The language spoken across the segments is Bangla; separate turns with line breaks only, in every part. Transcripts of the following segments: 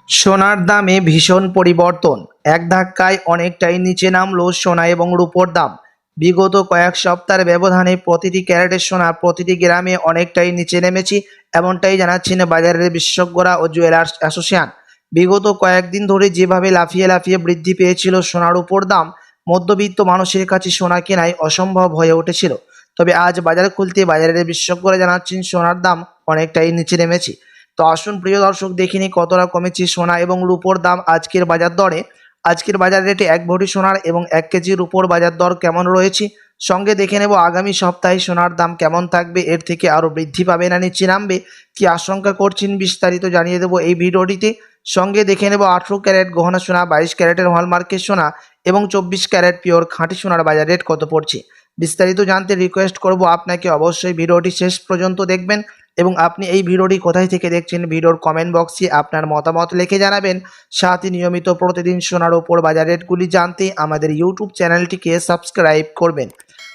সোনার দামে ভীষণ পরিবর্তন, এক ধাক্কায় অনেকটাই নিচে নামলো সোনা এবং রূপোর দাম। বিগত কয়েক সপ্তাহের ব্যবধানে প্রতিটি ক্যারেটের সোনা প্রতিটি গ্রামে অনেকটাই নিচে নেমেছে, এমনটাই জানাচ্ছেন বাজারের বিশেষজ্ঞরা ও জুয়েলার্স অ্যাসোসিয়েশন। বিগত কয়েকদিন ধরে যেভাবে লাফিয়ে লাফিয়ে বৃদ্ধি পেয়েছিল সোনার উপর দাম, মধ্যবিত্ত মানুষের কাছে সোনা কেনাই অসম্ভব হয়ে উঠেছিল। তবে আজ বাজার খুলতে বাজারের বিশেষজ্ঞরা জানাচ্ছেন সোনার দাম অনেকটাই নিচে নেমেছে। তো আসুন প্রিয় দর্শক, দেখিনি কতটা কমেছে সোনা এবং রূপোর দাম আজকের বাজার দরে। আজকের বাজার রেটে এক ভরি সোনার এবং 1 কেজি রূপোর বাজার দর কেমন রয়েছে, সঙ্গে দেখে নেব আগামী সপ্তাহে সোনার দাম কেমন থাকবে, এর থেকে আরও বৃদ্ধি পাবে না নিচে নামবে, কি আশঙ্কা করছেন বিস্তারিত জানিয়ে দেবো এই ভিডিওটিতে। সঙ্গে দেখে নেব 18 ক্যারেট গহনা সোনা, 22 ক্যারেটের হলমার্কের সোনা এবং 24 ক্যারেট পিওর খাঁটি সোনার বাজার রেট কত পড়ছে। বিস্তারিত জানতে রিকোয়েস্ট করব আপনাকে অবশ্যই ভিডিওটি শেষ পর্যন্ত দেখবেন এবং আপনি এই ভিডিওটি কোথায় থেকে দেখছেন ভিডিওর কমেন্ট বক্সে আপনার মতামত লিখে জানাবেন। সাথে নিয়মিত প্রতিদিন সোনার উপর বাজার রেটগুলি জানতে আমাদের ইউটিউব চ্যানেলটিকে সাবস্ক্রাইব করবেন।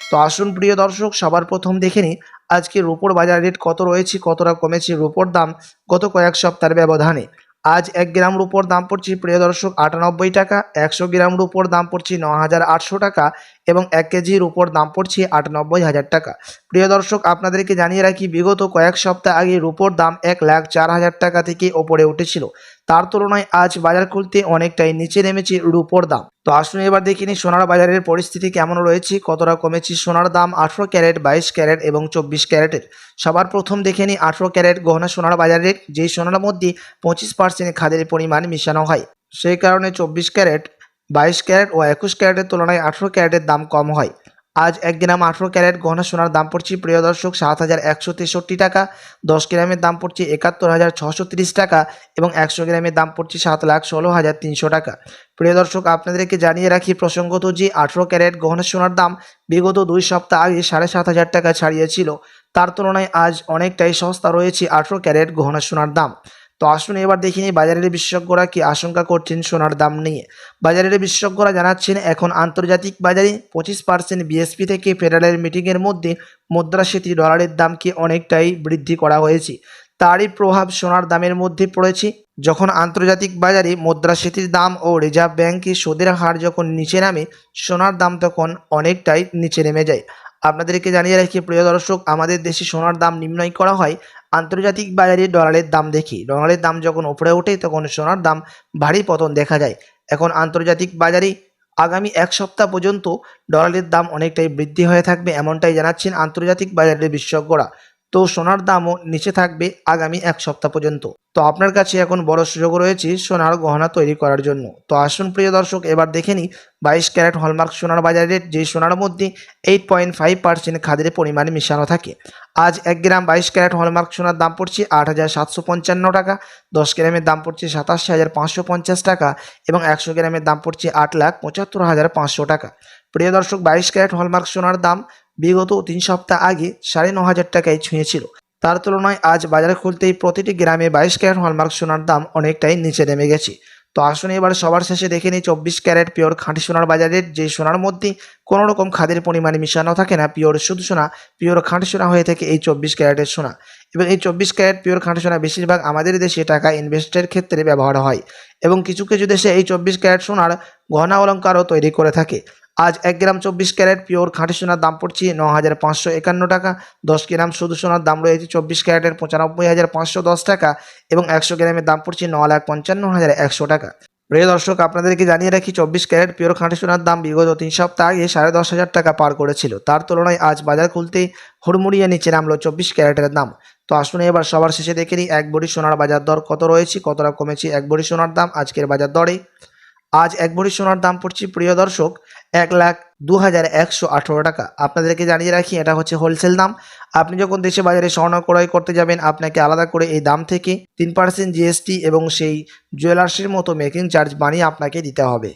তো আসুন প্রিয় দর্শক, সবার প্রথম দেখে নিই আজকে রূপোর বাজার রেট কত রয়েছে, কতটা কমেছে রূপোর দাম গত কয়েক সপ্তাহের ব্যবধানে। আজ 1 গ্রাম রূপোর দাম পড়ছে প্রিয় দর্শক 98 টাকা, 100 গ্রাম রূপোর দাম পড়ছে 9,800 টাকা এবং 1 কেজির উপর দাম পড়ছে 98,000 টাকা। প্রিয় দর্শক, আপনাদেরকে জানিয়ে রাখি বিগত কয়েক সপ্তাহ আগে রূপোর দাম 1,04,000 টাকা থেকে ওপরে উঠেছিল। তার তুলনায় আজ বাজার খুলতে অনেকটাই নিচে নেমেছে রূপোর দাম। তো আসুন এবার দেখে নিই সোনার বাজারের পরিস্থিতি কেমন রয়েছে, কতটা কমেছে সোনার দাম 18 ক্যারেট, 22 ক্যারেট এবং 24 ক্যারেটের। সবার প্রথম দেখে নিই 18 ক্যারেট গহনা সোনার বাজার রেট, যেই সোনার মধ্যে 25% খাদের পরিমাণ মিশানো হয়, সেই কারণে 24 ক্যারেট, 22 ক্যারেট ও 21 ক্যারেটের তুলনায় 18 ক্যারেটের দাম কম হয়। আজ 1 গ্রাম 18 ক্যারেট গহনা সোনার দাম পড়ছে প্রিয় দর্শক 7,163 টাকা, 10 গ্রামের দাম পড়ছে 71,630 টাকা এবং 100 গ্রামের দাম পড়ছে 7,16,300 টাকা। প্রিয় দর্শক, আপনাদেরকে জানিয়ে রাখি প্রসঙ্গত যে 18 ক্যারেট গহনা সোনার দাম বিগত 2 সপ্তাহ আগে 7,500 টাকা ছাড়িয়েছিল, তার তুলনায় আজ অনেকটাই সস্তা রয়েছে 18 ক্যারেট গহনা সোনার দাম। তো আসুন এবার দেখে নিই বাজারের বিশেষজ্ঞরা কি আশঙ্কা করছেন সোনার দাম নিয়ে। বাজারের বিশেষজ্ঞরা জানাচ্ছেন এখন আন্তর্জাতিক বাজারে 25% বিএসপি থেকে ফেডারেল মিটিংয়ের মধ্যে মুদ্রাস্ফীতি ডলারের দামকে অনেকটাই বৃদ্ধি করা হয়েছে, তারই প্রভাব সোনার দামের মধ্যে পড়েছে। যখন আন্তর্জাতিক বাজারে মুদ্রাস্ফীতির দাম ও রিজার্ভ ব্যাংকে সুদের হার যখন নিচে নামে, সোনার দাম তখন অনেকটাই নিচে নেমে যায়। আপনাদেরকে জানিয়ে রাখি প্রিয় দর্শক, আমাদের দেশে সোনার দাম নির্ণয় করা হয় আন্তর্জাতিক বাজারে ডলারের দাম দেখি। ডলারের দাম যখন উপরে ওঠে তখন সোনার দাম ভারী পতন দেখা যায়। এখন আন্তর্জাতিক বাজারে আগামী 1 সপ্তাহ পর্যন্ত ডলারের দাম অনেকটাই বৃদ্ধি হয়ে থাকবে, এমনটাই জানাচ্ছেন আন্তর্জাতিক বাজারের বিশেষজ্ঞরা। তো সোনার দামও নিচে থাকবে আগামী 1 সপ্তাহ পর্যন্ত। তো আপনার কাছে এখন বড় সুযোগ রয়েছে সোনার গহনা তৈরি করার জন্য। তো আসুন প্রিয় দর্শক, এবার দেখে নিই 22 ক্যারেট হলমার্ক সোনার বাজার রেট, যেই সোনার মধ্যে 8.5% খাদের পরিমাণ মিশানো থাকে। আজ 1 গ্রাম 22 ক্যারেট হলমার্ক সোনার দাম পড়ছে 8,755 টাকা, 10 গ্রামের দাম পড়ছে 87,550 টাকা এবং 100 গ্রামের দাম পড়ছে 8,75,500 টাকা। প্রিয় দর্শক, 22 ক্যারেট হলমার্ক সোনার দাম বিগত 3 সপ্তাহ আগে 9,500 টাকায় ছুঁয়েছিল, তার তুলনায় আজ বাজারে খুলতেই প্রতিটি গ্রামে 22 ক্যারেট হলমার্ক সোনার দাম অনেকটাই নিচে নেমে গেছে। তো আসুন এবার সবার শেষে দেখে নিই 24 ক্যারেট পিওর খাঁটি সোনার বাজার রেট, যে সোনার মধ্যে কোনো রকম খাদের পরিমাণে মিশানো থাকে না, পিওর শুধু সোনা, পিওর খাঁটি সোনা হয়ে থাকে এই 24 ক্যারেটের সোনা। এবং এই 24 ক্যারেট পিওর খাঁটি সোনা বেশিরভাগ আমাদের দেশে টাকা ইনভেস্টের ক্ষেত্রে ব্যবহার হয় এবং কিছু কিছু দেশে এই 24 ক্যারেট সোনার গহনা অলঙ্কারও তৈরি করে থাকে। আজ 1 গ্রাম 24 ক্যারেট পিওর খাঁটি সোনার দাম পড়ছে 9,551 টাকা, 10 গ্রাম শুধু সোনার দাম রয়েছে 24 ক্যারেটের 95,510 টাকা এবং 100 গ্রামের দাম পড়ছে 9,55,100 টাকা। প্রিয় দর্শক, আপনাদেরকে জানিয়ে রাখি 24 ক্যারেট পিওর খাঁটি সোনার দাম বিগত 3 সপ্তাহ আগে 10,500 টাকা পার করেছিল, তার তুলনায় আজ বাজার খুলতেই হুড়মুড়িয়ে নিচে নামলো 24 ক্যারেটের দাম। তো আসুন এবার সবার শেষে দেখে নিই 1 ভরি সোনার বাজার দর কত রয়েছে, কতটা কমেছে 1 ভরি সোনার দাম আজকের বাজার দরে। আজ 1 ভরি সোনার দাম পড়ছে প্রিয় দর্শক 1,02,118 টাকা। আপনাদেরকে জানিয়ে রাখি এটা হচ্ছে হোলসেল দাম। আপনি যখন দেশে বাজারে স্বর্ণ ক্রয় করতে যাবেন, আপনাকে আলাদা করে এই দাম থেকে 3% জিএসটি এবং সেই জুয়েলার্সের মতো মেকিং চার্জ বানিয়ে আপনাকে দিতে হবে।